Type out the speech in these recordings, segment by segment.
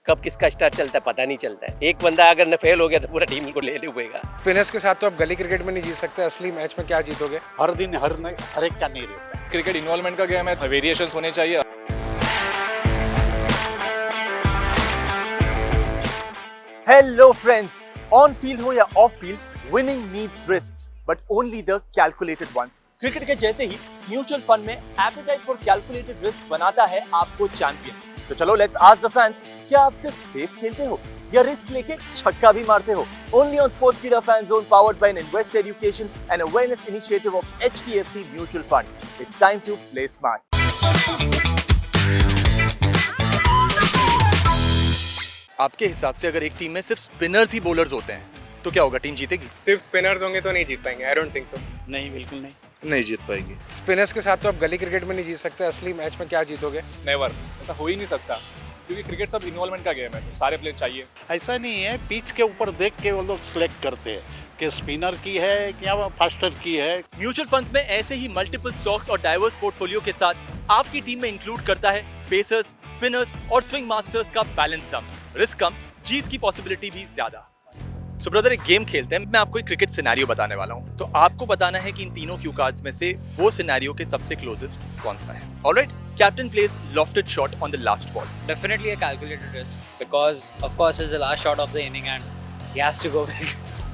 कब किसका स्टार चलता है पता नहीं चलता है। एक बंदा अगर न फेल हो गया तो पूरा टीम को ले लेगा। स्पिनर्स के साथ तो आप गली क्रिकेट में नहीं जीत सकते, असली मैच में क्या जीतोगे। हर दिन हर एक का नहीं रहता। क्रिकेट इन्वॉल्वमेंट का गेम है, वेरिएशंस होने चाहिए। हेलो फ्रेंड्स, ऑन फील्ड हो या off field, winning needs risks but only the calculated ones. Cricket के जैसे ही म्यूचुअल फंड में एपेटाइट फॉर कैलकुलेटेड रिस्क बनाता है आपको चैंपियन। तो चलो लेट्स आस्क द फैंस, क्या आप सिर्फ सेफ खेलते हो या रिस्क लेके छक्का भी मारते हो? Only on Sportskeeda fan zone, powered by invest education and awareness initiative of HDFC mutual fund. It's time to play smart. आपके हिसाब से अगर एक टीम में सिर्फ स्पिनर्स ही बॉलर्स होते हैं तो क्या होगा, टीम जीतेगी? सिर्फ स्पिनर्स होंगे तो नहीं जीत पाएंगे। I don't think so. नहीं, बिल्कुल नहीं। नहीं जीत पाएंगे। स्पिनर्स के साथ तो आप गली क्रिकेट में नहीं जीत सकते, असली मैच में क्या जीतोगे। नेवर, ऐसा हो ही नहीं सकता क्योंकि क्रिकेट सब इन्वॉल्वमेंट का गेम है, तो सारे प्लेयर चाहिए। ऐसा नहीं है, पिच के ऊपर देख के वो लोग सिलेक्ट करते हैं कि स्पिनर की है या फास्टर की है। म्यूचुअल फंड्स में ऐसे ही मल्टीपल स्टॉक्स और डाइवर्स पोर्टफोलियो के साथ आपकी टीम में इंक्लूड करता है पेसर्स, स्पिनर्स और स्विंग मास्टर्स का बैलेंस दम। रिस्क कम, जीत की पॉसिबिलिटी भी ज्यादा। सो ब्रदर, एक गेम खेलते हैं। मैं आपको एक क्रिकेट सिनेरियो बताने वाला हूं, तो आपको बताना है कि इन तीनों क्यू कार्ड्स में से वो सिनेरियो के सबसे क्लोजेस्ट कौन सा है। Alright, captain plays lofted shot on the last ball. Definitely a calculated risk because of course it's the last shot of the inning and he has to go big.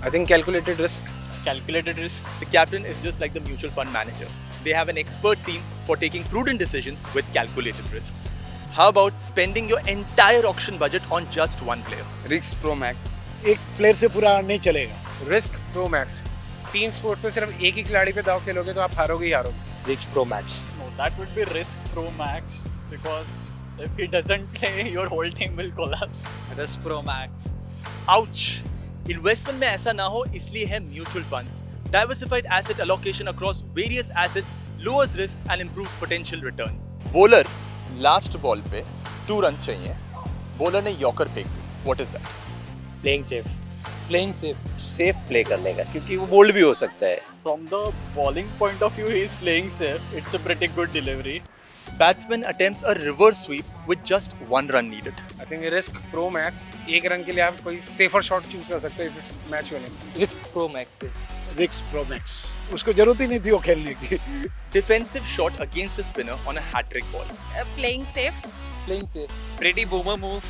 I think calculated risk. Calculated risk. The captain is just like the mutual fund manager. They have an expert team for taking prudent decisions with calculated risks. How about spending your entire auction budget on just one player? Risk pro max. एक player से पूरा नहीं चलेगा। Risk pro max. Team sport पे सिर्फ एक ही खिलाड़ी पे दाव खेलोगे तो आप हारोगे ही हारोगे। Risk pro max. No, that would be Risk Pro Max because if he doesn't play, your whole team will collapse. Risk Pro Max. Ouch! Investment में ऐसा ना हो इसलिए है mutual funds. Diversified asset allocation across various assets lowers risk and improves potential return. Bowler, last ball पे 2 run चाहिए, bowler ने yorker फेंक दी। What is that? Playing safe. Playing safe. Safe play करने का, क्योंकि वो बोल्ड भी हो सकता है। From the bowling point of view, he is playing safe. It's a pretty good delivery. Batsman attempts a reverse sweep with just 1 run needed. I think risk pro max. एक run के लिए आप कोई safer shot choose कर सकते हो if it's match winning. Risk Pro Max. Risk pro max, उसको जरूरत ही नहीं थी वो खेलने की। Defensive shot against a spinner on a hat-trick ball. Playing safe. Playing safe. Pretty boomer move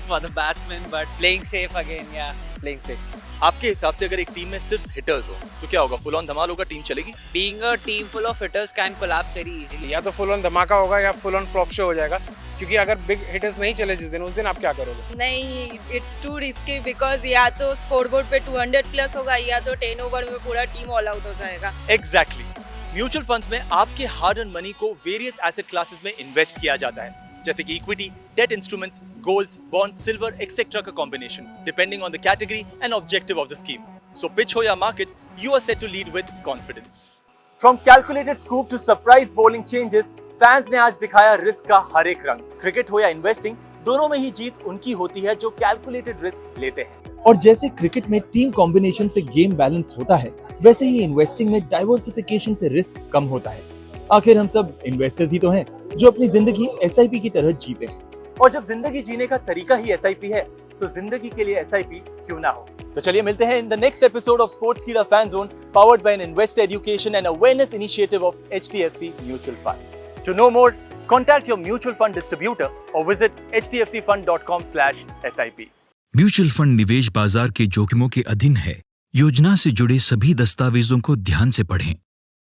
for the batsman but playing safe again, yeah. Playing safe. आपके हिसाब से अगर एक टीम में सिर्फ हिटर्स हो तो क्या होगा, फुल ऑन धमाल होगा, टीम चलेगी? Being a team full of hitters can collapse very easily. या तो फुल ऑन धमाका होगा या फुल ऑन फ्लॉप शो हो जाएगा, क्योंकि अगर बिग हिटर्स नहीं चले जिस दिन, उस दिन आप क्या करोगे? नहीं, इट्स टू रिस्की बिकॉज या तो स्कोरबोर्ड पे 200 प्लस होगा या तो 10 ओवर में पूरा टीम ऑल आउट हो जाएगा। एग्जैक्टली। म्यूचुअल फंड्स में आपके हार्ड अर्न मनी को वेरियस एसेट क्लासेस में इन्वेस्ट किया जाता है, जैसे कि equity, debt instruments, golds, bonds, silver etcetera का combination, depending on the category and objective of the scheme. So pitch हो या market, you are set to lead with confidence. From calculated scoop to surprise bowling changes, fans ने आज दिखाया risk का हर एक रंग। Cricket हो या इन्वेस्टिंग, दोनों में ही जीत उनकी होती है जो कैलकुलेटेड रिस्क लेते हैं। और जैसे क्रिकेट में टीम कॉम्बिनेशन से गेम बैलेंस होता है, वैसे ही इन्वेस्टिंग में डाइवर्सिफिकेशन से रिस्क कम होता है। आखिर हम सब इन्वेस्टर्स ही तो हैं जो अपनी जिंदगी SIP की तरह जीते हैं। और जब जिंदगी जीने का तरीका ही SIP है, तो जिंदगी के लिए SIP क्यों ना हो। तो चलिए मिलते हैं in the next episode of Sportskeeda fan zone, powered by invest education and awareness initiative of HDFC mutual fund. To know more, contact your mutual fund distributor or visit hdfcfund.com/SIP। Mutual fund निवेश बाजार के जोखिमों के अधीन है। योजना से जुड़े सभी दस्तावेजों को ध्यान से पढ़ें।